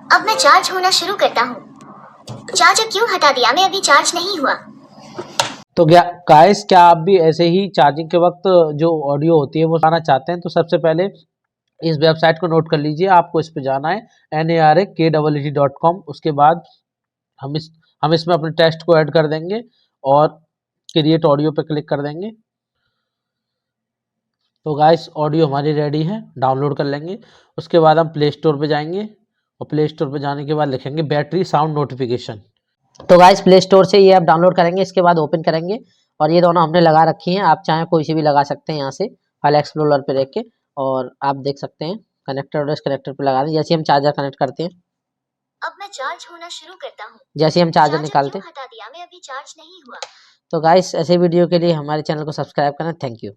अब मैं चार्ज होना शुरू करता हूँ। चार्जर क्यों हटा दिया? मैं अभी चार्ज नहीं हुआ। तो गाइस, क्या आप भी ऐसे ही चार्जिंग के वक्त जो ऑडियो होती है वो सुनना चाहते हैं? तो सबसे पहले इस वेबसाइट को नोट कर लीजिए। आपको इस पे जाना है narak.com। उसके बाद हम इसमें अपने टेक्स्ट को ऐड कर देंगे और क्रिएट ऑडियो पे क्लिक कर देंगे। तो गाइस, ऑडियो हमारी रेडी है, डाउनलोड कर लेंगे। उसके बाद हम प्ले स्टोर पे जाएंगे और प्ले स्टोर पे जाने के बाद लिखेंगे बैटरी साउंड नोटिफिकेशन। तो गाइस, प्ले स्टोर से ये ऐप डाउनलोड करेंगे, इसके बाद ओपन करेंगे और ये दोनों हमने लगा रखी हैं। आप चाहें कोई सी भी लगा सकते हैं यहाँ से फाइल एक्सप्लोरर पे देख के। और आप देख सकते हैं कनेक्टर और डिस्कनेक्टर पे लगा दें। जैसे हम चार्जर कनेक्ट करते हैं, अब मैं चार्ज होना शुरू करता हूँ। जैसे हम चार्जर चार्जर निकालते क्यों हटा दिया? मैं अभी चार्ज नहीं हुआ। तो गाइस, ऐसे वीडियो के लिए हमारे चैनल को सब्सक्राइब करना। Thank you.